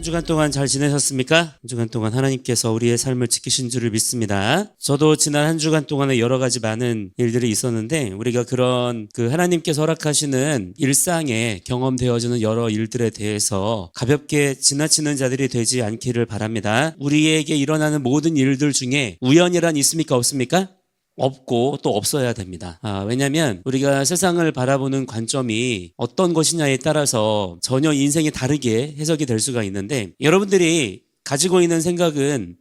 주간 동안 잘 지내셨습니까? 한 주간 동안 하나님께서 우리의 삶을 지키신 줄을 믿습니다. 저도 지난 한 주간 동안에 여러 가지 많은 일들이 있었는데 우리가 그런 하나님께서 허락하시는 일상에 경험되어지는 여러 일들에 대해서 가볍게 지나치는 자들이 되지 않기를 바랍니다. 우리에게 일어나는 모든 일들 중에 우연이란 있습니까? 없습니까? 없고 또 없어야 됩니다. 왜냐하면 우리가 세상을 바라보는 관점이 어떤 것이냐에 따라서 전혀 인생이 다르게 해석이 될 수가 있는데, 여러분들이 가지고 있는 생각은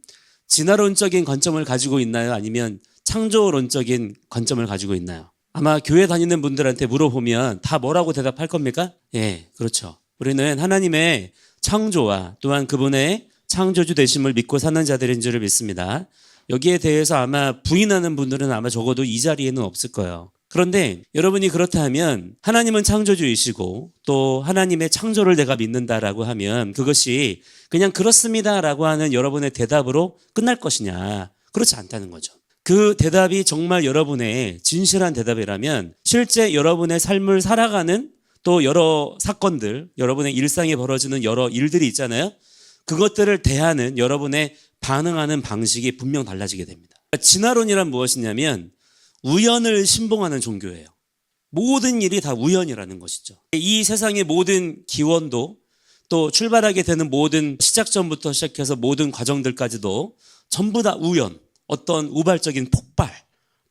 진화론적인 관점을 가지고 있나요? 아니면 창조론적인 관점을 가지고 있나요? 아마 교회 다니는 분들한테 물어보면 다 뭐라고 대답할 겁니까? 예, 그렇죠. 우리는 하나님의 창조와 또한 그분의 창조주 되심을 믿고 사는 자들인 줄을 믿습니다. 여기에 대해서 아마 부인하는 분들은 아마 적어도 이 자리에는 없을 거예요. 그런데 여러분이 그렇다 하면 하나님은 창조주이시고 또 하나님의 창조를 내가 믿는다라고 하면 그것이 그냥 그렇습니다라고 하는 여러분의 대답으로 끝날 것이냐? 그렇지 않다는 거죠. 그 대답이 정말 여러분의 진실한 대답이라면 실제 여러분의 삶을 살아가는 또 여러 사건들, 여러분의 일상에 벌어지는 여러 일들이 있잖아요. 그것들을 대하는 여러분의 반응하는 방식이 분명 달라지게 됩니다. 진화론이란 무엇이냐면 우연을 신봉하는 종교예요. 모든 일이 다 우연이라는 것이죠. 이 세상의 모든 기원도 또 출발하게 되는 모든 시작점부터 시작해서 모든 과정들까지도 전부 다 우연, 어떤 우발적인 폭발,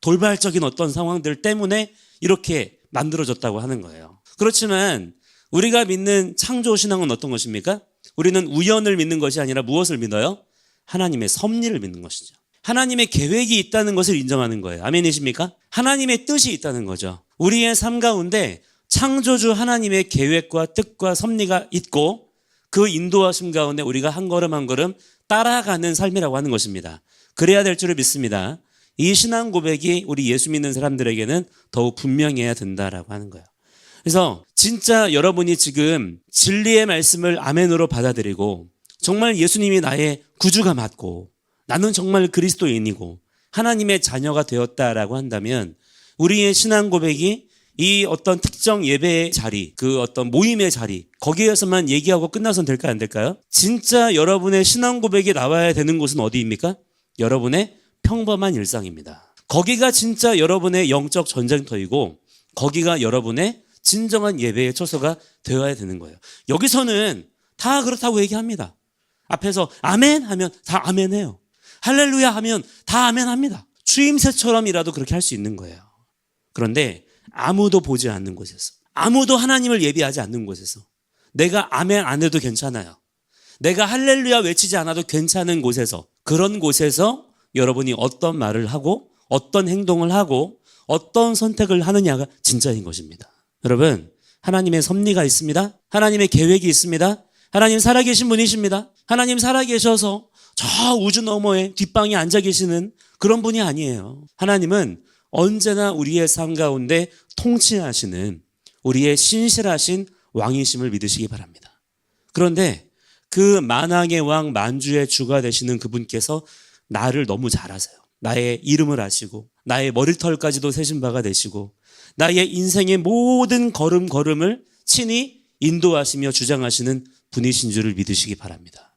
돌발적인 어떤 상황들 때문에 이렇게 만들어졌다고 하는 거예요. 그렇지만 우리가 믿는 창조신앙은 어떤 것입니까? 우리는 우연을 믿는 것이 아니라 무엇을 믿어요? 하나님의 섭리를 믿는 것이죠. 하나님의 계획이 있다는 것을 인정하는 거예요. 아멘이십니까? 하나님의 뜻이 있다는 거죠. 우리의 삶 가운데 창조주 하나님의 계획과 뜻과 섭리가 있고 그 인도하심 가운데 우리가 한 걸음 한 걸음 따라가는 삶이라고 하는 것입니다. 그래야 될 줄을 믿습니다. 이 신앙 고백이 우리 예수 믿는 사람들에게는 더욱 분명해야 된다라고 하는 거예요. 그래서 진짜 여러분이 지금 진리의 말씀을 아멘으로 받아들이고 정말 예수님이 나의 구주가 맞고 나는 정말 그리스도인이고 하나님의 자녀가 되었다라고 한다면 우리의 신앙 고백이 이 어떤 특정 예배의 자리, 그 어떤 모임의 자리, 거기에서만 얘기하고 끝나선 될까요? 안 될까요? 진짜 여러분의 신앙 고백이 나와야 되는 곳은 어디입니까? 여러분의 평범한 일상입니다. 거기가 진짜 여러분의 영적 전쟁터이고 거기가 여러분의 진정한 예배의 처소가 되어야 되는 거예요. 여기서는 다 그렇다고 얘기합니다. 앞에서 아멘 하면 다 아멘해요. 할렐루야 하면 다 아멘합니다. 추임새처럼이라도 그렇게 할 수 있는 거예요. 그런데 아무도 보지 않는 곳에서, 아무도 하나님을 예비하지 않는 곳에서, 내가 아멘 안 해도 괜찮아요, 내가 할렐루야 외치지 않아도 괜찮은 곳에서, 그런 곳에서 여러분이 어떤 말을 하고 어떤 행동을 하고 어떤 선택을 하느냐가 진짜인 것입니다. 여러분, 하나님의 섭리가 있습니다. 하나님의 계획이 있습니다. 하나님 살아계신 분이십니다. 하나님 살아계셔서 저 우주 너머에 뒷방에 앉아 계시는 그런 분이 아니에요. 하나님은 언제나 우리의 삶 가운데 통치하시는 우리의 신실하신 왕이심을 믿으시기 바랍니다. 그런데 그 만왕의 왕 만주의 주가 되시는 그분께서 나를 너무 잘 아세요. 나의 이름을 아시고 나의 머리털까지도 세신 바가 되시고 나의 인생의 모든 걸음걸음을 친히 인도하시며 주장하시는 분이신 줄을 믿으시기 바랍니다.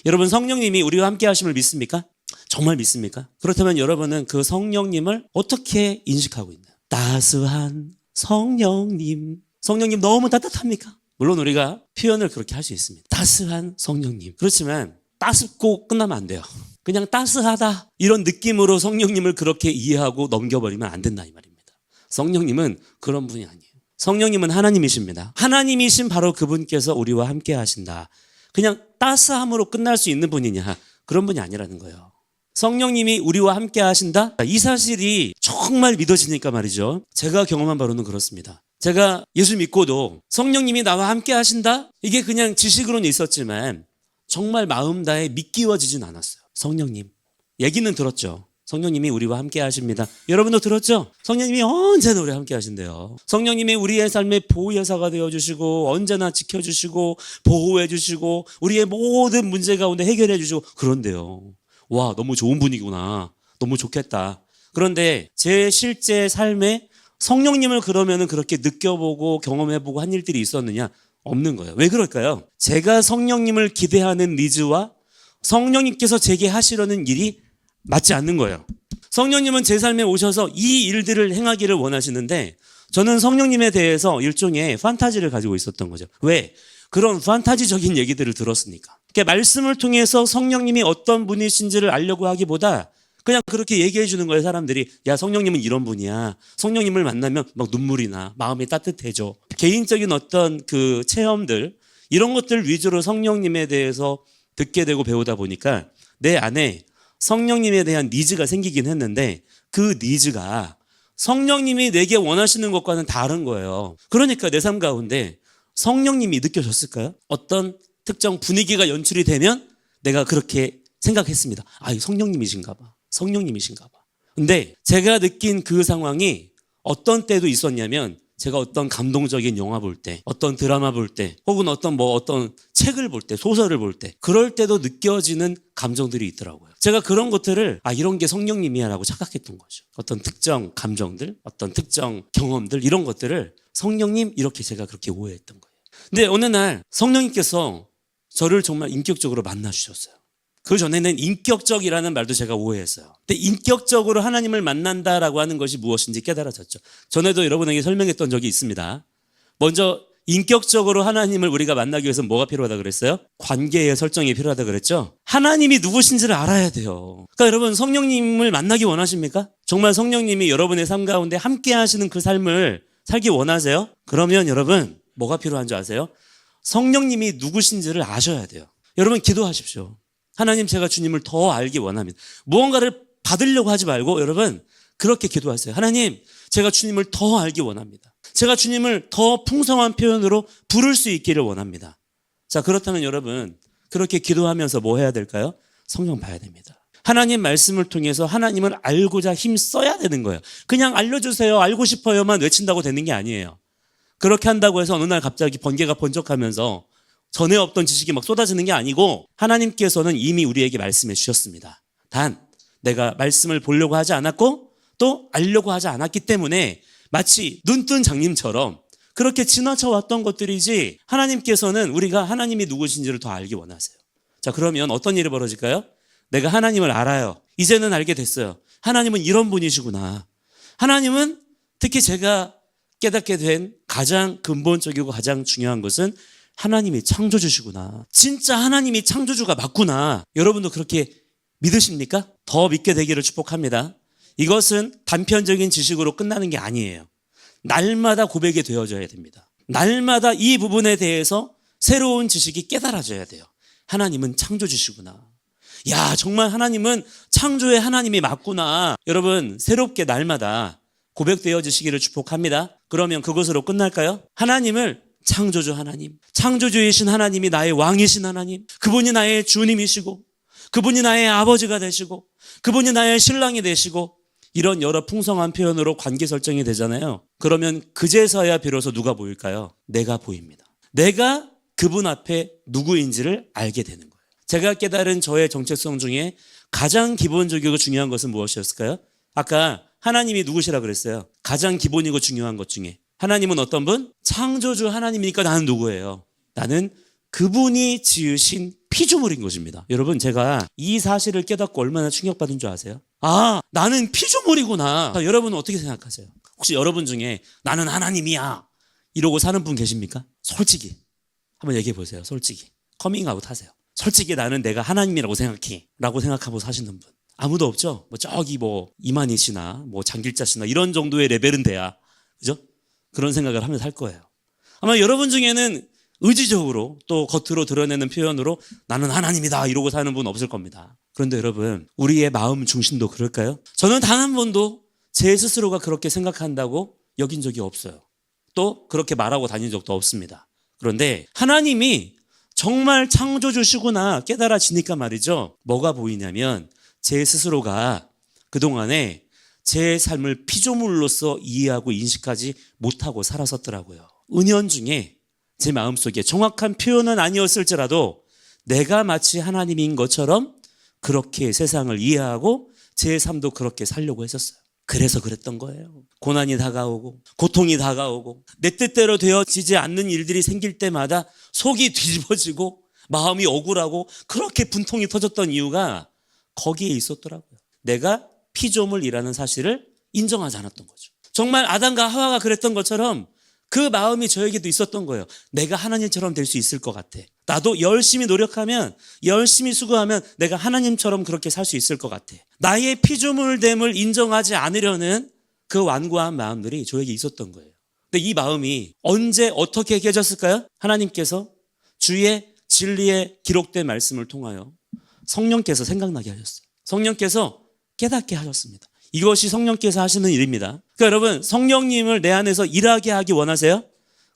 여러분, 성령님이 우리와 함께 하심을 믿습니까? 정말 믿습니까? 그렇다면 여러분은 그 성령님을 어떻게 인식하고 있나요? 따스한 성령님. 성령님 너무 따뜻합니까? 물론 우리가 표현을 그렇게 할 수 있습니다. 따스한 성령님. 그렇지만 따숩고 끝나면 안 돼요. 그냥 따스하다 이런 느낌으로 성령님을 그렇게 이해하고 넘겨버리면 안 된다 이 말입니다. 성령님은 그런 분이 아니에요. 성령님은 하나님이십니다. 하나님이신 바로 그분께서 우리와 함께 하신다. 그냥 따스함으로 끝날 수 있는 분이냐? 그런 분이 아니라는 거예요. 성령님이 우리와 함께 하신다? 이 사실이 정말 믿어지니까 말이죠. 제가 경험한 바로는 그렇습니다. 제가 예수 믿고도 성령님이 나와 함께 하신다? 이게 그냥 지식으로는 있었지만 정말 마음 다해 믿기워지진 않았어요. 성령님. 얘기는 들었죠. 성령님이 우리와 함께 하십니다. 여러분도 들었죠? 성령님이 언제나 우리와 함께 하신대요. 성령님이 우리의 삶의 보호여사가 되어주시고 언제나 지켜주시고 보호해주시고 우리의 모든 문제 가운데 해결해주시고 그런데요. 와, 너무 좋은 분이구나. 너무 좋겠다. 그런데 제 실제 삶에 성령님을 그러면은 그렇게 느껴보고 경험해보고 한 일들이 있었느냐? 없는 거예요. 왜 그럴까요? 제가 성령님을 기대하는 니즈와 성령님께서 제게 하시려는 일이 맞지 않는 거예요. 성령님은 제 삶에 오셔서 이 일들을 행하기를 원하시는데 저는 성령님에 대해서 일종의 판타지를 가지고 있었던 거죠. 왜? 그런 판타지적인 얘기들을 들었으니까. 그러니까 말씀을 통해서 성령님이 어떤 분이신지를 알려고 하기보다 그냥 그렇게 얘기해 주는 거예요, 사람들이. 야, 성령님은 이런 분이야. 성령님을 만나면 막 눈물이 나. 마음이 따뜻해져. 개인적인 어떤 그 체험들, 이런 것들 위주로 성령님에 대해서 듣게 되고 배우다 보니까 내 안에 성령님에 대한 니즈가 생기긴 했는데 그 니즈가 성령님이 내게 원하시는 것과는 다른 거예요. 그러니까 내 삶 가운데 성령님이 느껴졌을까요? 어떤 특정 분위기가 연출이 되면 내가 그렇게 생각했습니다. 아, 이 성령님이신가 봐. 성령님이신가 봐. 근데 제가 느낀 그 상황이 어떤 때도 있었냐면 제가 어떤 감동적인 영화 볼 때, 어떤 드라마 볼 때, 혹은 어떤 책을 볼 때, 소설을 볼 때, 그럴 때도 느껴지는 감정들이 있더라고요. 제가 그런 것들을 이런 게 성령님이야라고 착각했던 거죠. 어떤 특정 감정들, 어떤 특정 경험들, 이런 것들을 성령님 이렇게 제가 그렇게 오해했던 거예요. 근데 어느 날 성령님께서 저를 정말 인격적으로 만나 주셨어요. 그 전에는 인격적이라는 말도 제가 오해했어요. 근데 인격적으로 하나님을 만난다라고 하는 것이 무엇인지 깨달아졌죠. 전에도 여러분에게 설명했던 적이 있습니다. 먼저 인격적으로 하나님을 우리가 만나기 위해서 뭐가 필요하다 그랬어요? 관계의 설정이 필요하다 그랬죠. 하나님이 누구신지를 알아야 돼요. 그러니까 여러분, 성령님을 만나기 원하십니까? 정말 성령님이 여러분의 삶 가운데 함께 하시는 그 삶을 살기 원하세요? 그러면 여러분, 뭐가 필요한 줄 아세요? 성령님이 누구신지를 아셔야 돼요. 여러분, 기도하십시오. 하나님, 제가 주님을 더 알기 원합니다. 무언가를 받으려고 하지 말고 여러분, 그렇게 기도하세요. 하나님, 제가 주님을 더 알기 원합니다. 제가 주님을 더 풍성한 표현으로 부를 수 있기를 원합니다. 자, 그렇다면 여러분, 그렇게 기도하면서 뭐 해야 될까요? 성경 봐야 됩니다. 하나님 말씀을 통해서 하나님을 알고자 힘써야 되는 거예요. 그냥 알려주세요, 알고 싶어요만 외친다고 되는 게 아니에요. 그렇게 한다고 해서 어느 날 갑자기 번개가 번쩍하면서 전에 없던 지식이 막 쏟아지는 게 아니고 하나님께서는 이미 우리에게 말씀해 주셨습니다. 단 내가 말씀을 보려고 하지 않았고 또 알려고 하지 않았기 때문에 마치 눈뜬 장님처럼 그렇게 지나쳐 왔던 것들이지, 하나님께서는 우리가 하나님이 누구신지를 더 알기 원하세요. 자, 그러면 어떤 일이 벌어질까요? 내가 하나님을 알아요. 이제는 알게 됐어요. 하나님은 이런 분이시구나. 하나님은, 특히 제가 깨닫게 된 가장 근본적이고 가장 중요한 것은 하나님이 창조주시구나. 진짜 하나님이 창조주가 맞구나. 여러분도 그렇게 믿으십니까? 더 믿게 되기를 축복합니다. 이것은 단편적인 지식으로 끝나는 게 아니에요. 날마다 고백이 되어져야 됩니다. 날마다 이 부분에 대해서 새로운 지식이 깨달아져야 돼요. 하나님은 창조주시구나. 야, 정말 하나님은 창조의 하나님이 맞구나. 여러분, 새롭게 날마다 고백되어지시기를 축복합니다. 그러면 그것으로 끝날까요? 하나님을 창조주 하나님, 창조주이신 하나님이 나의 왕이신 하나님, 그분이 나의 주님이시고 그분이 나의 아버지가 되시고 그분이 나의 신랑이 되시고, 이런 여러 풍성한 표현으로 관계 설정이 되잖아요. 그러면 그제서야 비로소 누가 보일까요? 내가 보입니다. 내가 그분 앞에 누구인지를 알게 되는 거예요. 제가 깨달은 저의 정체성 중에 가장 기본적이고 중요한 것은 무엇이었을까요? 아까 하나님이 누구시라 그랬어요. 가장 기본이고 중요한 것 중에 하나님은 어떤 분? 창조주 하나님이니까 나는 누구예요? 나는 그분이 지으신 피조물인 것입니다. 여러분, 제가 이 사실을 깨닫고 얼마나 충격받은 줄 아세요? 아, 나는 피조물이구나. 여러분은 어떻게 생각하세요? 혹시 여러분 중에 나는 하나님이야 이러고 사는 분 계십니까? 솔직히 한번 얘기해 보세요. 솔직히 커밍아웃 하세요. 솔직히 나는 내가 하나님이라고 생각해 라고 생각하고 사시는 분 아무도 없죠? 저기 이만희 씨나 장길자 씨나 이런 정도의 레벨은 돼야, 그죠? 그런 생각을 하면서 살 거예요. 아마 여러분 중에는 의지적으로 또 겉으로 드러내는 표현으로 나는 하나님이다 이러고 사는 분 없을 겁니다. 그런데 여러분, 우리의 마음 중심도 그럴까요? 저는 단 한 번도 제 스스로가 그렇게 생각한다고 여긴 적이 없어요. 또 그렇게 말하고 다닌 적도 없습니다. 그런데 하나님이 정말 창조주시구나 깨달아지니까 말이죠. 뭐가 보이냐면 제 스스로가 그동안에 제 삶을 피조물로서 이해하고 인식하지 못하고 살았었더라고요. 은연중에 제 마음속에 정확한 표현은 아니었을지라도 내가 마치 하나님인 것처럼 그렇게 세상을 이해하고 제 삶도 그렇게 살려고 했었어요. 그래서 그랬던 거예요. 고난이 다가오고 고통이 다가오고 내 뜻대로 되어지지 않는 일들이 생길 때마다 속이 뒤집어지고 마음이 억울하고 그렇게 분통이 터졌던 이유가 거기에 있었더라고요. 내가 피조물이라는 사실을 인정하지 않았던 거죠. 정말 아담과 하와가 그랬던 것처럼 그 마음이 저에게도 있었던 거예요. 내가 하나님처럼 될 수 있을 것 같아. 나도 열심히 노력하면, 열심히 수고하면 내가 하나님처럼 그렇게 살 수 있을 것 같아. 나의 피조물됨을 인정하지 않으려는 그 완고한 마음들이 저에게 있었던 거예요. 근데 이 마음이 언제 어떻게 깨졌을까요? 하나님께서 주의 진리에 기록된 말씀을 통하여 성령께서 생각나게 하셨어요. 성령께서 깨닫게 하셨습니다. 이것이 성령께서 하시는 일입니다. 그러니까 여러분, 성령님을 내 안에서 일하게 하기 원하세요?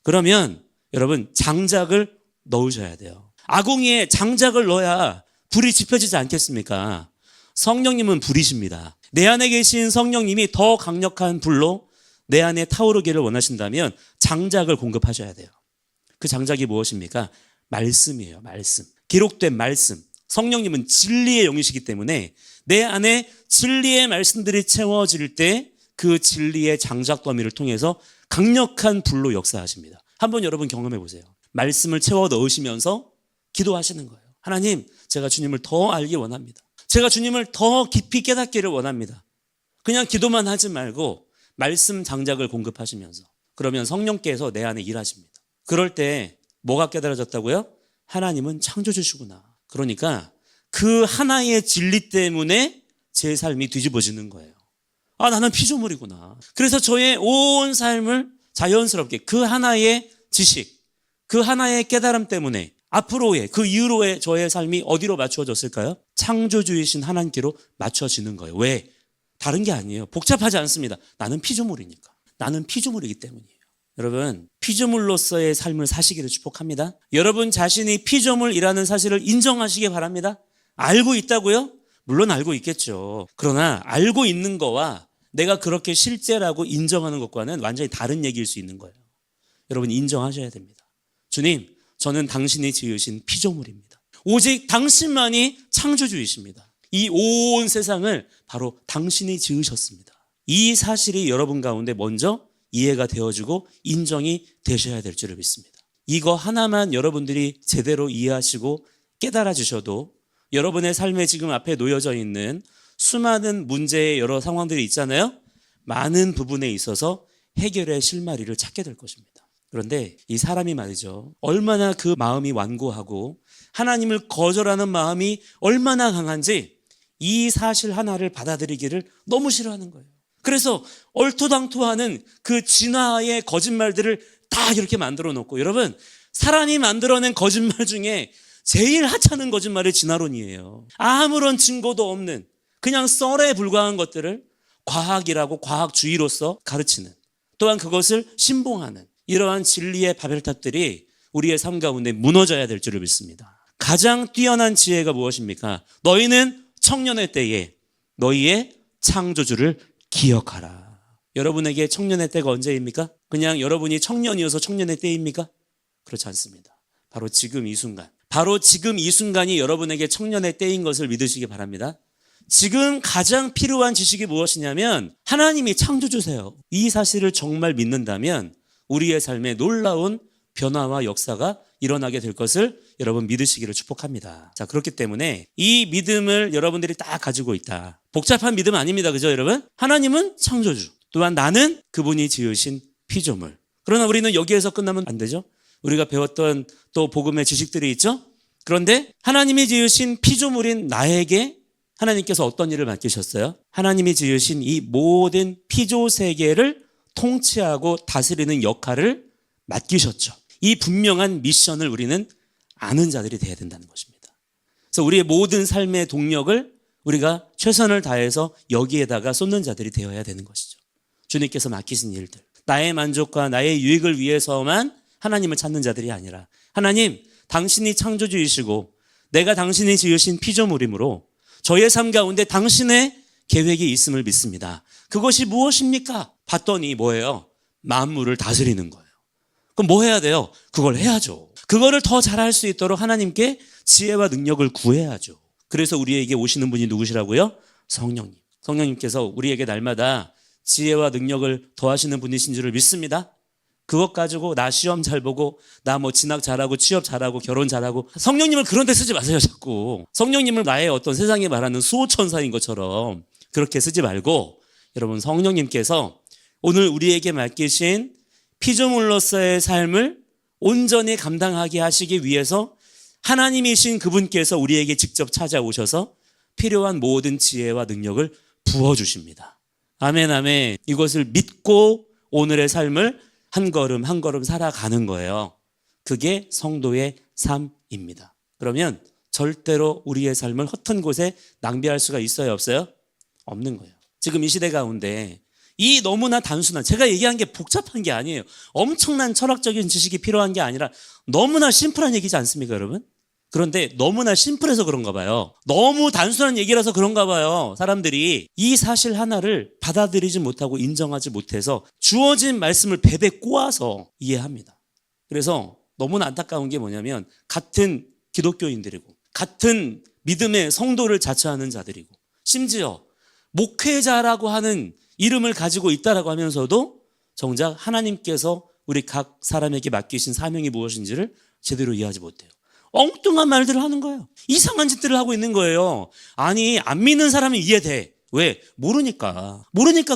그러면 여러분 장작을 넣으셔야 돼요. 아궁이에 장작을 넣어야 불이 지펴지지 않겠습니까? 성령님은 불이십니다. 내 안에 계신 성령님이 더 강력한 불로 내 안에 타오르기를 원하신다면 장작을 공급하셔야 돼요. 그 장작이 무엇입니까? 말씀이에요. 말씀. 기록된 말씀. 성령님은 진리의 영이시기 때문에 내 안에 진리의 말씀들이 채워질 때 그 진리의 장작 더미를 통해서 강력한 불로 역사하십니다. 한번 여러분 경험해 보세요. 말씀을 채워 넣으시면서 기도하시는 거예요. 하나님, 제가 주님을 더 알기 원합니다. 제가 주님을 더 깊이 깨닫기를 원합니다. 그냥 기도만 하지 말고 말씀 장작을 공급하시면서 그러면 성령께서 내 안에 일하십니다. 그럴 때 뭐가 깨달아졌다고요? 하나님은 창조주시구나. 그러니까 그 하나의 진리 때문에 제 삶이 뒤집어지는 거예요. 아, 나는 피조물이구나. 그래서 저의 온 삶을 자연스럽게 그 하나의 지식, 그 하나의 깨달음 때문에 앞으로의 그 이후로의 저의 삶이 어디로 맞추어졌을까요? 창조주이신 하나님께로 맞춰지는 거예요. 왜? 다른 게 아니에요. 복잡하지 않습니다. 나는 피조물이니까. 나는 피조물이기 때문이에요. 여러분, 피조물로서의 삶을 사시기를 축복합니다. 여러분 자신이 피조물이라는 사실을 인정하시기 바랍니다. 알고 있다고요? 물론 알고 있겠죠. 그러나 알고 있는 거와 내가 그렇게 실제라고 인정하는 것과는 완전히 다른 얘기일 수 있는 거예요. 여러분 인정하셔야 됩니다. 주님, 저는 당신이 지으신 피조물입니다. 오직 당신만이 창조주이십니다. 이 온 세상을 바로 당신이 지으셨습니다. 이 사실이 여러분 가운데 먼저 이해가 되어지고 인정이 되셔야 될 줄을 믿습니다. 이거 하나만 여러분들이 제대로 이해하시고 깨달아 주셔도 여러분의 삶에 지금 앞에 놓여져 있는 수많은 문제의 여러 상황들이 있잖아요. 많은 부분에 있어서 해결의 실마리를 찾게 될 것입니다. 그런데 이 사람이 말이죠. 얼마나 그 마음이 완고하고 하나님을 거절하는 마음이 얼마나 강한지 이 사실 하나를 받아들이기를 너무 싫어하는 거예요. 그래서 얼토당토하는 그 진화의 거짓말들을 다 이렇게 만들어 놓고, 여러분, 사람이 만들어낸 거짓말 중에 제일 하찮은 거짓말이 진화론이에요. 아무런 증거도 없는 그냥 썰에 불과한 것들을 과학이라고 과학주의로서 가르치는, 또한 그것을 신봉하는 이러한 진리의 바벨탑들이 우리의 삶 가운데 무너져야 될 줄을 믿습니다. 가장 뛰어난 지혜가 무엇입니까? 너희는 청년의 때에 너희의 창조주를 기억하라. 여러분에게 청년의 때가 언제입니까? 그냥 여러분이 청년이어서 청년의 때입니까? 그렇지 않습니다. 바로 지금 이 순간, 바로 지금 이 순간이 여러분에게 청년의 때인 것을 믿으시기 바랍니다. 지금 가장 필요한 지식이 무엇이냐면 하나님이 창조주세요. 이 사실을 정말 믿는다면 우리의 삶에 놀라운 변화와 역사가 일어나게 될 것을 여러분 믿으시기를 축복합니다. 자, 그렇기 때문에 이 믿음을 여러분들이 다 가지고 있다. 복잡한 믿음 아닙니다. 그죠, 여러분? 하나님은 창조주. 또한 나는 그분이 지으신 피조물. 그러나 우리는 여기에서 끝나면 안 되죠. 우리가 배웠던 또 복음의 지식들이 있죠. 그런데 하나님이 지으신 피조물인 나에게 하나님께서 어떤 일을 맡기셨어요? 하나님이 지으신 이 모든 피조 세계를 통치하고 다스리는 역할을 맡기셨죠. 이 분명한 미션을 우리는 아는 자들이 되어야 된다는 것입니다. 그래서 우리의 모든 삶의 동력을 우리가 최선을 다해서 여기에다가 쏟는 자들이 되어야 되는 것이죠. 주님께서 맡기신 일들, 나의 만족과 나의 유익을 위해서만 하나님을 찾는 자들이 아니라, 하나님, 당신이 창조주이시고 내가 당신이 지으신 피조물이므로 저의 삶 가운데 당신의 계획이 있음을 믿습니다. 그것이 무엇입니까? 봤더니 뭐예요? 만물을 다스리는 거예요. 그럼 뭐 해야 돼요? 그걸 해야죠. 그거를 더 잘할 수 있도록 하나님께 지혜와 능력을 구해야죠. 그래서 우리에게 오시는 분이 누구시라고요? 성령님. 성령님께서 우리에게 날마다 지혜와 능력을 더하시는 분이신 줄을 믿습니다. 그것 가지고 나 시험 잘 보고 나 뭐 진학 잘하고 취업 잘하고 결혼 잘하고 성령님을 그런 데 쓰지 마세요. 자꾸 성령님을 나의 어떤 세상에 말하는 수호천사인 것처럼 그렇게 쓰지 말고 여러분 성령님께서 오늘 우리에게 맡기신 피조물로서의 삶을 온전히 감당하게 하시기 위해서 하나님이신 그분께서 우리에게 직접 찾아오셔서 필요한 모든 지혜와 능력을 부어주십니다. 아멘 아멘. 이것을 믿고 오늘의 삶을 한 걸음 한 걸음 살아가는 거예요. 그게 성도의 삶입니다. 그러면 절대로 우리의 삶을 허튼 곳에 낭비할 수가 있어요 없어요? 없는 거예요. 지금 이 시대 가운데 이 너무나 단순한, 제가 얘기한 게 복잡한 게 아니에요. 엄청난 철학적인 지식이 필요한 게 아니라 너무나 심플한 얘기지 않습니까 여러분? 그런데 너무나 심플해서 그런가 봐요. 너무 단순한 얘기라서 그런가 봐요. 사람들이 이 사실 하나를 받아들이지 못하고 인정하지 못해서 주어진 말씀을 베베 꼬아서 이해합니다. 그래서 너무나 안타까운 게 뭐냐면 같은 기독교인들이고 같은 믿음의 성도를 자처하는 자들이고 심지어 목회자라고 하는 이름을 가지고 있다라고 하면서도 정작 하나님께서 우리 각 사람에게 맡기신 사명이 무엇인지를 제대로 이해하지 못해요. 엉뚱한 말들을 하는 거예요. 이상한 짓들을 하고 있는 거예요. 아니 안 믿는 사람이 이해돼. 왜? 모르니까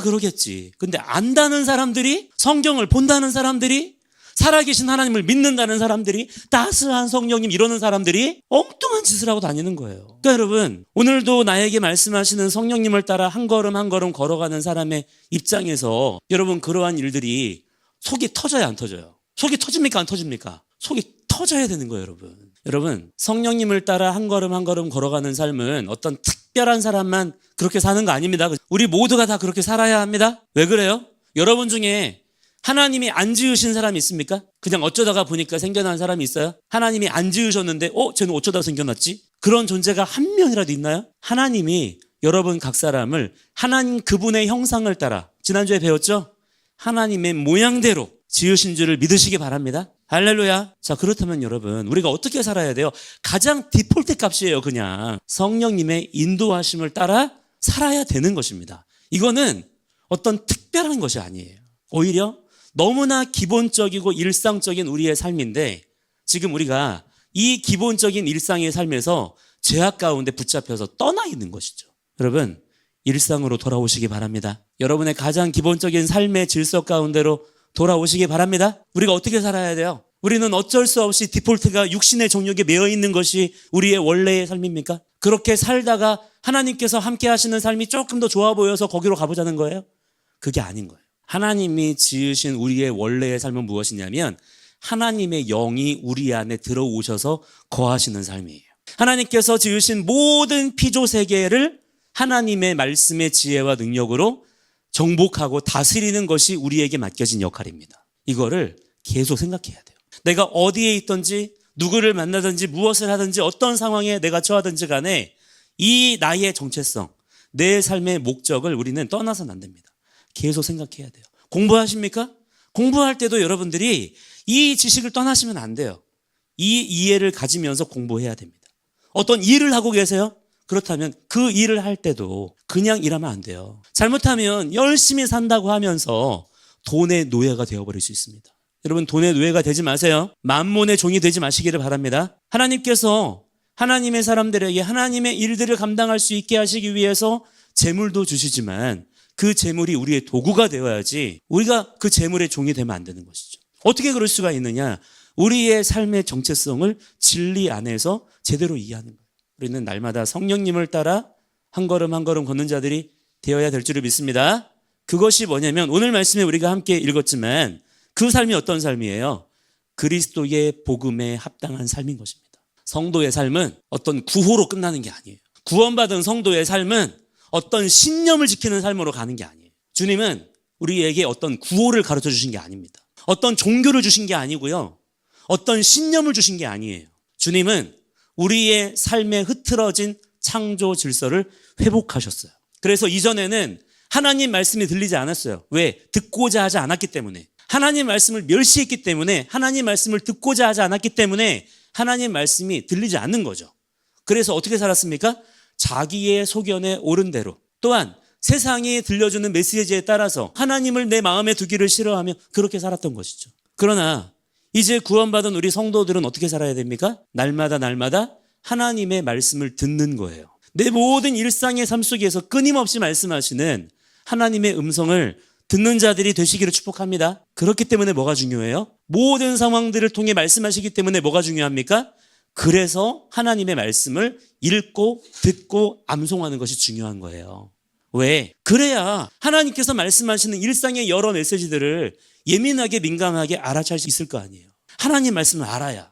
그러겠지. 근데 안다는 사람들이, 성경을 본다는 사람들이, 살아계신 하나님을 믿는다는 사람들이, 따스한 성령님 이러는 사람들이 엉뚱한 짓을 하고 다니는 거예요. 그러니까 여러분 오늘도 나에게 말씀하시는 성령님을 따라 한 걸음 한 걸음 걸어가는 사람의 입장에서 여러분 그러한 일들이 속이 터져야 안 터져요? 속이 터집니까 안 터집니까? 속이 터져야 되는 거예요 여러분. 여러분 성령님을 따라 한 걸음 한 걸음 걸어가는 삶은 어떤 특별한 사람만 그렇게 사는 거 아닙니다. 우리 모두가 다 그렇게 살아야 합니다. 왜 그래요? 여러분 중에 하나님이 안 지으신 사람이 있습니까? 그냥 어쩌다가 보니까 생겨난 사람이 있어요? 하나님이 안 지으셨는데 쟤는 어쩌다 생겨났지? 그런 존재가 한 명이라도 있나요? 하나님이 여러분 각 사람을 하나님 그분의 형상을 따라, 지난주에 배웠죠? 하나님의 모양대로 지으신 줄을 믿으시기 바랍니다. 할렐루야. 자, 그렇다면 여러분 우리가 어떻게 살아야 돼요? 가장 디폴트 값이에요. 그냥 성령님의 인도하심을 따라 살아야 되는 것입니다. 이거는 어떤 특별한 것이 아니에요. 오히려 너무나 기본적이고 일상적인 우리의 삶인데 지금 우리가 이 기본적인 일상의 삶에서 죄악 가운데 붙잡혀서 떠나 있는 것이죠. 여러분 일상으로 돌아오시기 바랍니다. 여러분의 가장 기본적인 삶의 질서 가운데로 돌아오시기 바랍니다. 우리가 어떻게 살아야 돼요? 우리는 어쩔 수 없이 디폴트가 육신의 정욕에 매여 있는 것이 우리의 원래의 삶입니까? 그렇게 살다가 하나님께서 함께 하시는 삶이 조금 더 좋아 보여서 거기로 가보자는 거예요? 그게 아닌 거예요. 하나님이 지으신 우리의 원래의 삶은 무엇이냐면 하나님의 영이 우리 안에 들어오셔서 거하시는 삶이에요. 하나님께서 지으신 모든 피조 세계를 하나님의 말씀의 지혜와 능력으로 정복하고 다스리는 것이 우리에게 맡겨진 역할입니다. 이거를 계속 생각해야 돼요. 내가 어디에 있든지 누구를 만나든지 무엇을 하든지 어떤 상황에 내가 처하든지 간에 이 나의 정체성, 내 삶의 목적을 우리는 떠나서는 안 됩니다. 계속 생각해야 돼요. 공부하십니까? 공부할 때도 여러분들이 이 지식을 떠나시면 안 돼요. 이 이해를 가지면서 공부해야 됩니다. 어떤 일을 하고 계세요? 그렇다면 그 일을 할 때도 그냥 일하면 안 돼요. 잘못하면 열심히 산다고 하면서 돈의 노예가 되어버릴 수 있습니다. 여러분 돈의 노예가 되지 마세요. 만몬의 종이 되지 마시기를 바랍니다. 하나님께서 하나님의 사람들에게 하나님의 일들을 감당할 수 있게 하시기 위해서 재물도 주시지만 그 재물이 우리의 도구가 되어야지 우리가 그 재물의 종이 되면 안 되는 것이죠. 어떻게 그럴 수가 있느냐? 우리의 삶의 정체성을 진리 안에서 제대로 이해하는 거예요. 우리는 날마다 성령님을 따라 한 걸음 한 걸음 걷는 자들이 되어야 될 줄을 믿습니다. 그것이 뭐냐면 오늘 말씀에 우리가 함께 읽었지만 그 삶이 어떤 삶이에요? 그리스도의 복음에 합당한 삶인 것입니다. 성도의 삶은 어떤 구호로 끝나는 게 아니에요. 구원받은 성도의 삶은 어떤 신념을 지키는 삶으로 가는 게 아니에요. 주님은 우리에게 어떤 구호를 가르쳐 주신 게 아닙니다. 어떤 종교를 주신 게 아니고요. 어떤 신념을 주신 게 아니에요. 주님은 우리의 삶에 흐트러진 창조 질서를 회복하셨어요. 그래서 이전에는 하나님 말씀이 들리지 않았어요. 왜? 듣고자 하지 않았기 때문에. 하나님 말씀을 멸시했기 때문에, 하나님 말씀을 듣고자 하지 않았기 때문에 하나님 말씀이 들리지 않는 거죠. 그래서 어떻게 살았습니까? 자기의 소견에 옳은 대로, 또한 세상이 들려주는 메시지에 따라서 하나님을 내 마음에 두기를 싫어하며 그렇게 살았던 것이죠. 그러나 이제 구원받은 우리 성도들은 어떻게 살아야 됩니까? 날마다 하나님의 말씀을 듣는 거예요. 내 모든 일상의 삶 속에서 끊임없이 말씀하시는 하나님의 음성을 듣는 자들이 되시기를 축복합니다. 그렇기 때문에 뭐가 중요해요? 모든 상황들을 통해 말씀하시기 때문에 뭐가 중요합니까? 그래서 하나님의 말씀을 읽고 듣고 암송하는 것이 중요한 거예요. 왜? 그래야 하나님께서 말씀하시는 일상의 여러 메시지들을 예민하게 민감하게 알아챌 수 있을 거 아니에요. 하나님 말씀을 알아야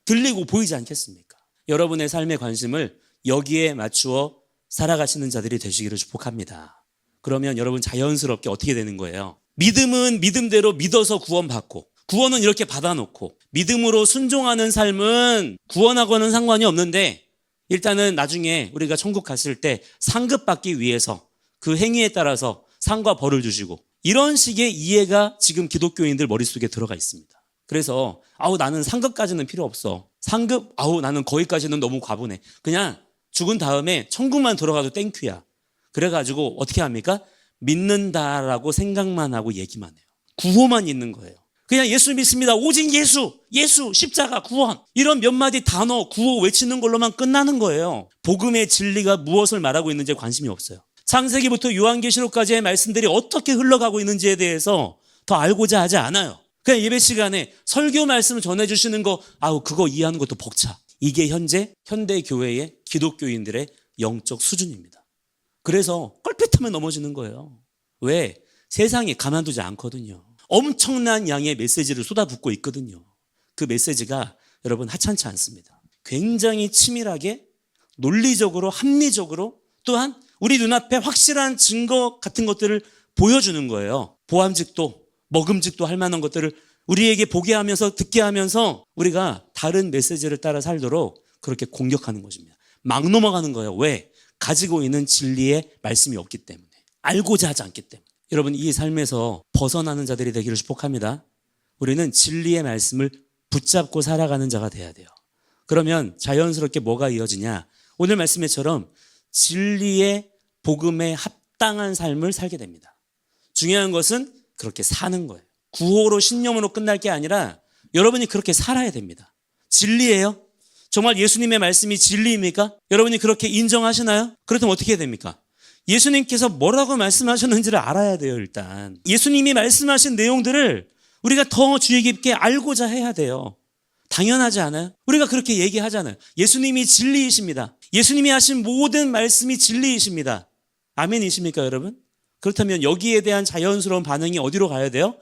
들리고 보이지 않겠습니까? 여러분의 삶의 관심을 여기에 맞추어 살아가시는 자들이 되시기를 축복합니다. 그러면 여러분 자연스럽게 어떻게 되는 거예요? 믿음은 믿음대로 믿어서 구원받고, 구원은 이렇게 받아놓고, 믿음으로 순종하는 삶은 구원하고는 상관이 없는데 일단은 나중에 우리가 천국 갔을 때 상급받기 위해서 그 행위에 따라서 상과 벌을 주시고, 이런 식의 이해가 지금 기독교인들 머릿속에 들어가 있습니다. 그래서 나는 상급까지는 필요 없어. 상급 나는 거기까지는 너무 과분해. 그냥 죽은 다음에 천국만 들어가도 땡큐야. 그래가지고 어떻게 합니까? 믿는다라고 생각만 하고 얘기만 해요. 구호만 있는 거예요. 그냥 예수 믿습니다. 오직 예수, 십자가, 구원. 이런 몇 마디 단어, 구호 외치는 걸로만 끝나는 거예요. 복음의 진리가 무엇을 말하고 있는지에 관심이 없어요. 창세기부터 요한계시록까지의 말씀들이 어떻게 흘러가고 있는지에 대해서 더 알고자 하지 않아요. 그냥 예배 시간에 설교 말씀 전해주시는 거, 그거 이해하는 것도 벅차. 이게 현재 현대 교회의 기독교인들의 영적 수준입니다. 그래서 껄핏하면 넘어지는 거예요. 왜? 세상이 가만두지 않거든요. 엄청난 양의 메시지를 쏟아붓고 있거든요. 그 메시지가 여러분 하찮지 않습니다. 굉장히 치밀하게 논리적으로 합리적으로 또한 우리 눈앞에 확실한 증거 같은 것들을 보여주는 거예요. 보암직도 먹음직도 할 만한 것들을 우리에게 보게 하면서 듣게 하면서 우리가 다른 메시지를 따라 살도록 그렇게 공격하는 것입니다. 막 넘어가는 거예요. 왜? 가지고 있는 진리의 말씀이 없기 때문에, 알고자 하지 않기 때문에. 여러분, 이 삶에서 벗어나는 자들이 되기를 축복합니다. 우리는 진리의 말씀을 붙잡고 살아가는 자가 돼야 돼요. 그러면 자연스럽게 뭐가 이어지냐? 오늘 말씀에처럼 진리의 복음에 합당한 삶을 살게 됩니다. 중요한 것은 그렇게 사는 거예요. 구호로 신념으로 끝날 게 아니라 여러분이 그렇게 살아야 됩니다. 진리예요? 정말 예수님의 말씀이 진리입니까? 여러분이 그렇게 인정하시나요? 그렇다면 어떻게 해야 됩니까? 예수님께서 뭐라고 말씀하셨는지를 알아야 돼요. 일단 예수님이 말씀하신 내용들을 우리가 더 주의 깊게 알고자 해야 돼요. 당연하지 않아요? 우리가 그렇게 얘기하잖아요. 예수님이 진리이십니다. 예수님이 하신 모든 말씀이 진리이십니다. 아멘이십니까 여러분? 그렇다면 여기에 대한 자연스러운 반응이 어디로 가야 돼요?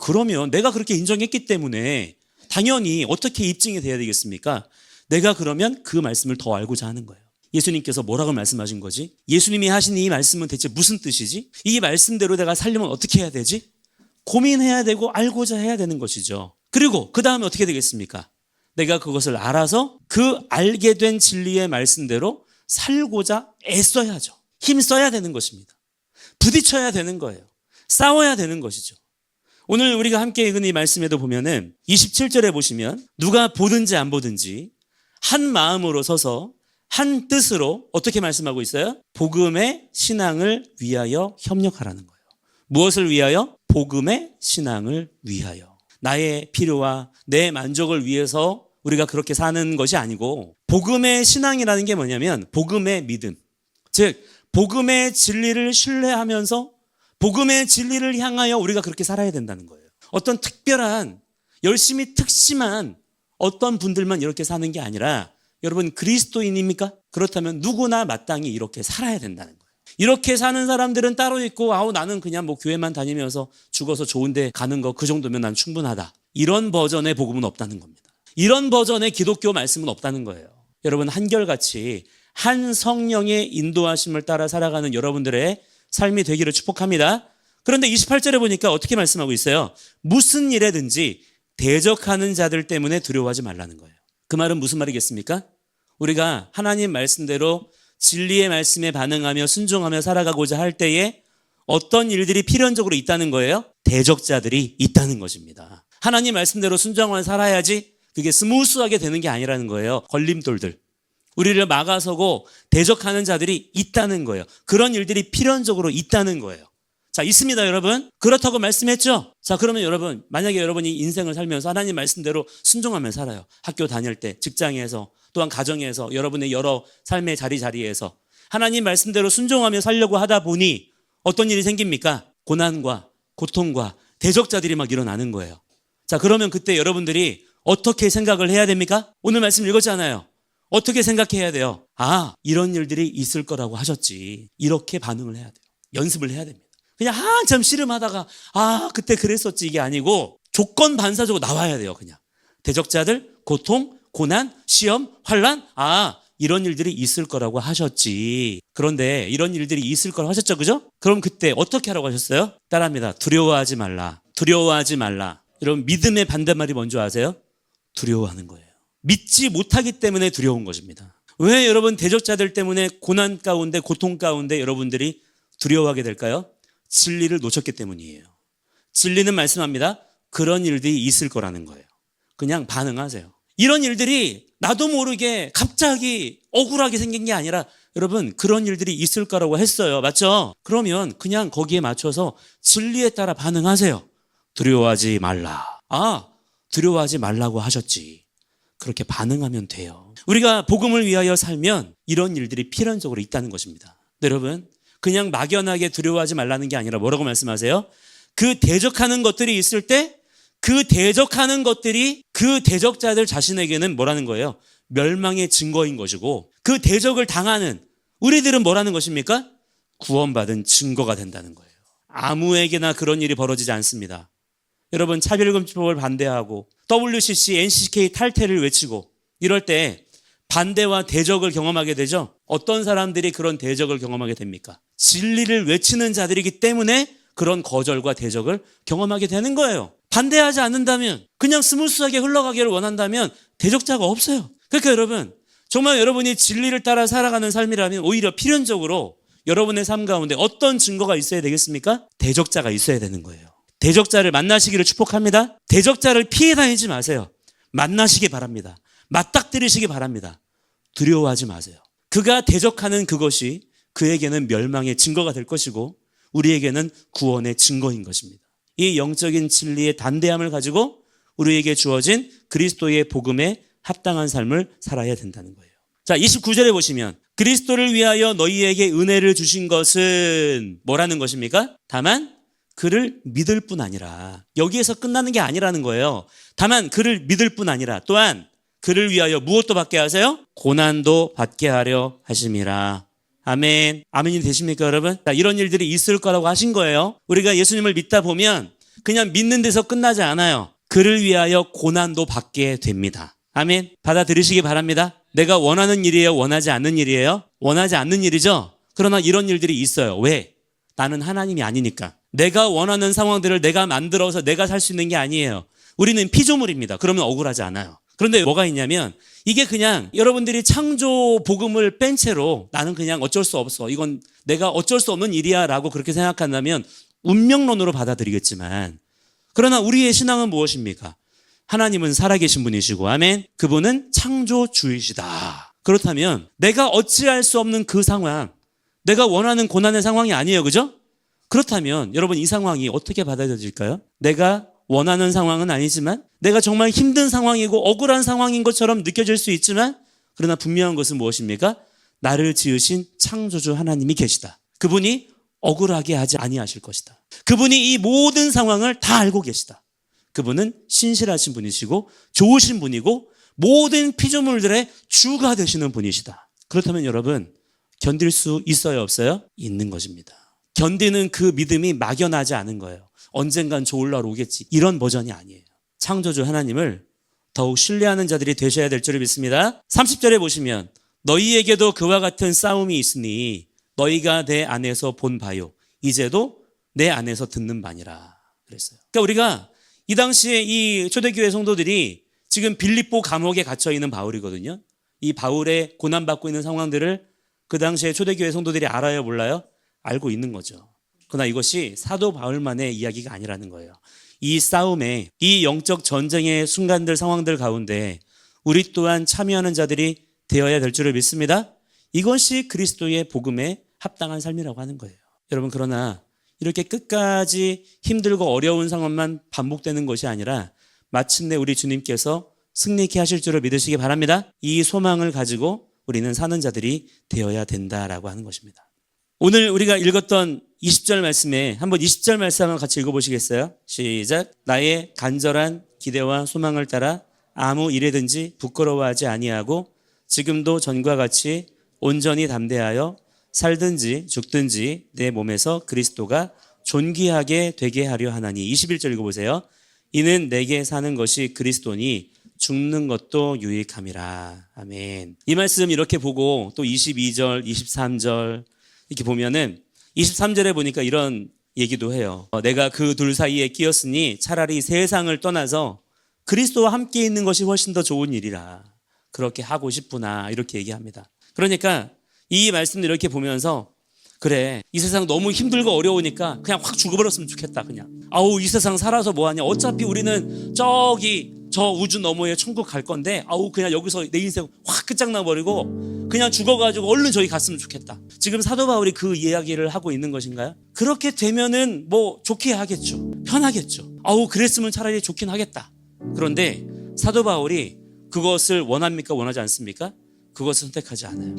그러면 내가 그렇게 인정했기 때문에 당연히 어떻게 입증이 돼야 되겠습니까? 내가 그러면 그 말씀을 더 알고자 하는 거예요. 예수님께서 뭐라고 말씀하신 거지? 예수님이 하신 이 말씀은 대체 무슨 뜻이지? 이 말씀대로 내가 살려면 어떻게 해야 되지? 고민해야 되고 알고자 해야 되는 것이죠. 그리고 그 다음에 어떻게 되겠습니까? 내가 그것을 알아서 그 알게 된 진리의 말씀대로 살고자 애써야죠. 힘써야 되는 것입니다. 부딪혀야 되는 거예요. 싸워야 되는 것이죠. 오늘 우리가 함께 읽은 이 말씀에도 보면은 27절에 보시면 누가 보든지 안 보든지 한 마음으로 서서 한 뜻으로 어떻게 말씀하고 있어요? 복음의 신앙을 위하여 협력하라는 거예요. 무엇을 위하여? 복음의 신앙을 위하여. 나의 필요와 내 만족을 위해서 우리가 그렇게 사는 것이 아니고, 복음의 신앙이라는 게 뭐냐면 복음의 믿음, 즉 복음의 진리를 신뢰하면서 복음의 진리를 향하여 우리가 그렇게 살아야 된다는 거예요. 어떤 특별한 열심히 특심한 어떤 분들만 이렇게 사는 게 아니라, 여러분 그리스도인입니까? 그렇다면 누구나 마땅히 이렇게 살아야 된다는 거예요. 이렇게 사는 사람들은 따로 있고, 나는 그냥 교회만 다니면서 죽어서 좋은 데 가는 거 그 정도면 난 충분하다, 이런 버전의 복음은 없다는 겁니다. 이런 버전의 기독교 말씀은 없다는 거예요. 여러분, 한결같이 한 성령의 인도하심을 따라 살아가는 여러분들의 삶이 되기를 축복합니다. 그런데 28절에 보니까 어떻게 말씀하고 있어요? 무슨 일에든지 대적하는 자들 때문에 두려워하지 말라는 거예요. 그 말은 무슨 말이겠습니까? 우리가 하나님 말씀대로 진리의 말씀에 반응하며 순종하며 살아가고자 할 때에 어떤 일들이 필연적으로 있다는 거예요? 대적자들이 있다는 것입니다. 하나님 말씀대로 순종하며 살아야지 그게 스무스하게 되는 게 아니라는 거예요. 걸림돌들. 우리를 막아서고 대적하는 자들이 있다는 거예요. 그런 일들이 필연적으로 있다는 거예요. 자, 있습니다, 여러분. 그렇다고 말씀했죠? 자, 그러면 여러분, 만약에 여러분이 인생을 살면서 하나님 말씀대로 순종하며 살아요. 학교 다닐 때, 직장에서, 또한 가정에서, 여러분의 여러 삶의 자리에서 하나님 말씀대로 순종하며 살려고 하다 보니 어떤 일이 생깁니까? 고난과 고통과 대적자들이 막 일어나는 거예요. 자, 그러면 그때 여러분들이 어떻게 생각을 해야 됩니까? 오늘 말씀 읽었잖아요. 어떻게 생각해야 돼요? 아, 이런 일들이 있을 거라고 하셨지. 이렇게 반응을 해야 돼요. 연습을 해야 됩니다. 그냥 한참 씨름하다가 그때 그랬었지 이게 아니고 조건 반사적으로 나와야 돼요. 그냥 대적자들, 고통, 고난, 시험, 환난, 이런 일들이 있을 거라고 하셨지. 그런데 이런 일들이 있을 거라고 하셨죠, 그죠? 그럼 그때 어떻게 하라고 하셨어요? 따라합니다. 두려워하지 말라. 두려워하지 말라. 여러분, 믿음의 반대말이 뭔지 아세요? 두려워하는 거예요. 믿지 못하기 때문에 두려운 것입니다. 왜 여러분 대적자들 때문에 고난 가운데, 고통 가운데 여러분들이 두려워하게 될까요? 진리를 놓쳤기 때문이에요. 진리는 말씀합니다. 그런 일들이 있을 거라는 거예요. 그냥 반응하세요. 이런 일들이 나도 모르게 갑자기 억울하게 생긴 게 아니라 여러분 그런 일들이 있을 거라고 했어요. 맞죠? 그러면 그냥 거기에 맞춰서 진리에 따라 반응하세요. 두려워하지 말라. 두려워하지 말라고 하셨지. 그렇게 반응하면 돼요. 우리가 복음을 위하여 살면 이런 일들이 필연적으로 있다는 것입니다. 여러분, 그냥 막연하게 두려워하지 말라는 게 아니라 뭐라고 말씀하세요? 그 대적하는 것들이 있을 때 그 대적하는 것들이 그 대적자들 자신에게는 뭐라는 거예요? 멸망의 증거인 것이고 그 대적을 당하는 우리들은 뭐라는 것입니까? 구원받은 증거가 된다는 거예요. 아무에게나 그런 일이 벌어지지 않습니다. 여러분, 차별금지법을 반대하고 WCC, NCK 탈퇴를 외치고 이럴 때 반대와 대적을 경험하게 되죠. 어떤 사람들이 그런 대적을 경험하게 됩니까? 진리를 외치는 자들이기 때문에 그런 거절과 대적을 경험하게 되는 거예요. 반대하지 않는다면, 그냥 스무스하게 흘러가기를 원한다면 대적자가 없어요. 그러니까 여러분, 정말 여러분이 진리를 따라 살아가는 삶이라면 오히려 필연적으로 여러분의 삶 가운데 어떤 증거가 있어야 되겠습니까? 대적자가 있어야 되는 거예요. 대적자를 만나시기를 축복합니다. 대적자를 피해 다니지 마세요. 만나시기 바랍니다. 맞닥뜨리시기 바랍니다. 두려워하지 마세요. 그가 대적하는 그것이 그에게는 멸망의 증거가 될 것이고 우리에게는 구원의 증거인 것입니다. 이 영적인 진리의 담대함을 가지고 우리에게 주어진 그리스도의 복음에 합당한 삶을 살아야 된다는 거예요. 자, 29절에 보시면 그리스도를 위하여 너희에게 은혜를 주신 것은 뭐라는 것입니까? 다만 그를 믿을 뿐 아니라, 여기에서 끝나는 게 아니라는 거예요. 다만 그를 믿을 뿐 아니라 또한 그를 위하여 무엇도 받게 하세요? 고난도 받게 하려 하심이라. 아멘. 아멘이 되십니까, 여러분? 자, 이런 일들이 있을 거라고 하신 거예요. 우리가 예수님을 믿다 보면 그냥 믿는 데서 끝나지 않아요. 그를 위하여 고난도 받게 됩니다. 아멘. 받아들이시기 바랍니다. 내가 원하는 일이에요? 원하지 않는 일이에요? 원하지 않는 일이죠? 그러나 이런 일들이 있어요. 왜? 나는 하나님이 아니니까. 내가 원하는 상황들을 내가 만들어서 내가 살 수 있는 게 아니에요. 우리는 피조물입니다. 그러면 억울하지 않아요. 그런데 뭐가 있냐면 이게 그냥 여러분들이 창조 복음을 뺀 채로 나는 그냥 어쩔 수 없어. 이건 내가 어쩔 수 없는 일이야 라고 그렇게 생각한다면 운명론으로 받아들이겠지만, 그러나 우리의 신앙은 무엇입니까? 하나님은 살아계신 분이시고, 아멘. 그분은 창조주이시다. 그렇다면 내가 어찌할 수 없는 그 상황, 내가 원하는 고난의 상황이 아니에요. 그죠? 그렇다면 여러분 이 상황이 어떻게 받아들여질까요? 내가 원하는 상황은 아니지만 내가 정말 힘든 상황이고 억울한 상황인 것처럼 느껴질 수 있지만, 그러나 분명한 것은 무엇입니까? 나를 지으신 창조주 하나님이 계시다. 그분이 억울하게 하지 아니하실 것이다. 그분이 이 모든 상황을 다 알고 계시다. 그분은 신실하신 분이시고 좋으신 분이고 모든 피조물들의 주가 되시는 분이시다. 그렇다면 여러분 견딜 수 있어요, 없어요? 있는 것입니다. 견디는 그 믿음이 막연하지 않은 거예요. 언젠간 좋을 날 오겠지, 이런 버전이 아니에요. 창조주 하나님을 더욱 신뢰하는 자들이 되셔야 될 줄을 믿습니다. 30절에 보시면 너희에게도 그와 같은 싸움이 있으니 너희가 내 안에서 본 바요 이제도 내 안에서 듣는 바니라 그랬어요. 그러니까 우리가 이 당시에 이 초대교회 성도들이 지금 빌립보 감옥에 갇혀 있는 바울이거든요. 이 바울의 고난받고 있는 상황들을 그 당시에 초대교회 성도들이 알아요, 몰라요? 알고 있는 거죠. 그러나 이것이 사도 바울만의 이야기가 아니라는 거예요. 이 싸움에, 이 영적 전쟁의 순간들, 상황들 가운데 우리 또한 참여하는 자들이 되어야 될 줄을 믿습니다. 이것이 그리스도의 복음에 합당한 삶이라고 하는 거예요. 여러분, 그러나 이렇게 끝까지 힘들고 어려운 상황만 반복되는 것이 아니라 마침내 우리 주님께서 승리케 하실 줄을 믿으시기 바랍니다. 이 소망을 가지고 우리는 사는 자들이 되어야 된다라고 하는 것입니다. 오늘 우리가 읽었던 20절 말씀에 한번 20절 말씀 한번 같이 읽어보시겠어요? 시작. 나의 간절한 기대와 소망을 따라 아무 일에든지 부끄러워하지 아니하고 지금도 전과 같이 온전히 담대하여 살든지 죽든지 내 몸에서 그리스도가 존귀하게 되게 하려 하나니. 21절 읽어보세요. 이는 내게 사는 것이 그리스도니 죽는 것도 유익함이라. 아멘. 이 말씀 이렇게 보고 또 22절, 23절 이렇게 보면은 23절에 보니까 이런 얘기도 해요. 내가 그 둘 사이에 끼었으니 차라리 세상을 떠나서 그리스도와 함께 있는 것이 훨씬 더 좋은 일이라. 그렇게 하고 싶구나. 이렇게 얘기합니다. 그러니까 이 말씀을 이렇게 보면서 그래, 이 세상 너무 힘들고 어려우니까 그냥 확 죽어버렸으면 좋겠다. 그냥 아우, 이 세상 살아서 뭐하냐. 어차피 우리는 저기 저 우주 너머에 천국 갈 건데 아우, 그냥 여기서 내 인생 확 끝장나버리고 그냥 죽어가지고 얼른 저기 갔으면 좋겠다. 지금 사도 바울이 그 이야기를 하고 있는 것인가요? 그렇게 되면은 뭐 좋게 하겠죠. 편하겠죠. 아우, 그랬으면 차라리 좋긴 하겠다. 그런데 사도 바울이 그것을 원합니까? 원하지 않습니까? 그것을 선택하지 않아요.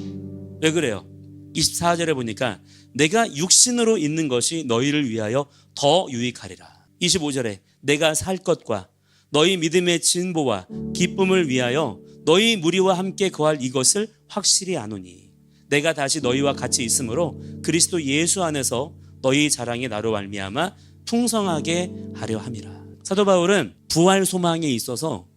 왜 그래요? 24절에 보니까 내가 육신으로 있는 것이 너희를 위하여 더 유익하리라. 25절에 내가 살 것과 너희 믿음의 진보와 기쁨을 위하여 너희 무리와 함께 거할 이것을 확실히 아노니 내가 다시 너희와 같이 있으므로 그리스도 예수 안에서 너희 자랑이 나로 말미암아 풍성하게 하려 함이라. 사도 바울은 부활 소망에 있어서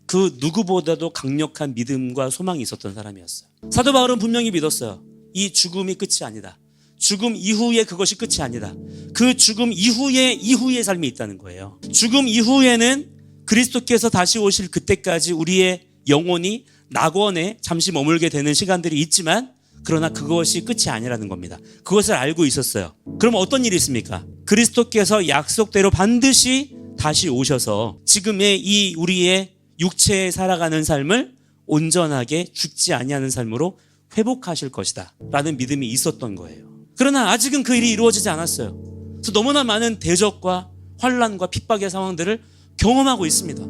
그 누구보다도 강력한 믿음과 소망이 있었던 사람이었어요. 사도 바울은 분명히 믿었어요. 이 죽음이 끝이 아니다. 죽음 이후에 그것이 끝이 아니다. 그 죽음 이후의 삶이 있다는 거예요. 죽음 이후에는 그리스도께서 다시 오실 그때까지 우리의 영혼이 낙원에 잠시 머물게 되는 시간들이 있지만 그러나 그것이 끝이 아니라는 겁니다. 그것을 알고 있었어요. 그럼 어떤 일이 있습니까? 그리스도께서 약속대로 반드시 다시 오셔서 지금의 이 우리의 육체에 살아가는 삶을 온전하게 죽지 아니하는 삶으로 회복하실 것이다 라는 믿음이 있었던 거예요. 그러나 아직은 그 일이 이루어지지 않았어요. 그래서 너무나 많은 대적과 환난과 핍박의 상황들을 경험하고 있습니다.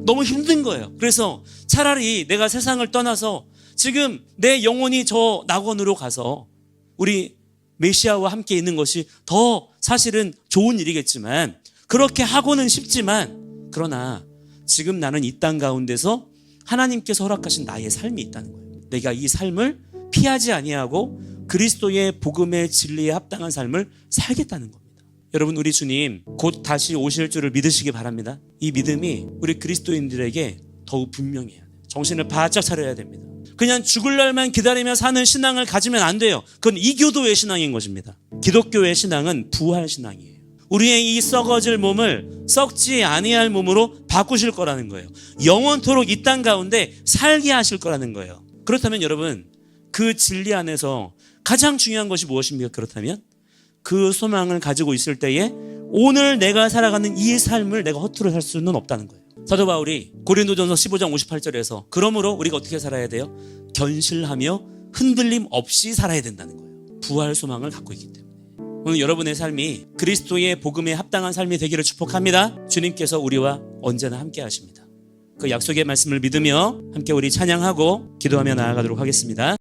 너무 힘든 거예요. 그래서 차라리 내가 세상을 떠나서 지금 내 영혼이 저 낙원으로 가서 우리 메시아와 함께 있는 것이 더 사실은 좋은 일이겠지만 그렇게 하고는 싶지만 그러나 지금 나는 이 땅 가운데서 하나님께서 허락하신 나의 삶이 있다는 거예요. 내가 이 삶을 피하지 아니하고 그리스도의 복음의 진리에 합당한 삶을 살겠다는 겁니다. 여러분, 우리 주님 곧 다시 오실 줄을 믿으시기 바랍니다. 이 믿음이 우리 그리스도인들에게 더욱 분명해야 돼요. 정신을 바짝 차려야 됩니다. 그냥 죽을 날만 기다리며 사는 신앙을 가지면 안 돼요. 그건 이교도의 신앙인 것입니다. 기독교의 신앙은 부활 신앙이에요. 우리의 이 썩어질 몸을 썩지 아니할 몸으로 바꾸실 거라는 거예요. 영원토록 이 땅 가운데 살게 하실 거라는 거예요. 그렇다면 여러분, 그 진리 안에서 가장 중요한 것이 무엇입니까? 그렇다면 그 소망을 가지고 있을 때에 오늘 내가 살아가는 이 삶을 내가 허투루 살 수는 없다는 거예요. 사도 바울이 고린도전서 15장 58절에서 그러므로 우리가 어떻게 살아야 돼요? 견실하며 흔들림 없이 살아야 된다는 거예요. 부활 소망을 갖고 있기 때문에. 오늘 여러분의 삶이 그리스도의 복음에 합당한 삶이 되기를 축복합니다. 주님께서 우리와 언제나 함께 하십니다. 그 약속의 말씀을 믿으며 함께 우리 찬양하고 기도하며 나아가도록 하겠습니다.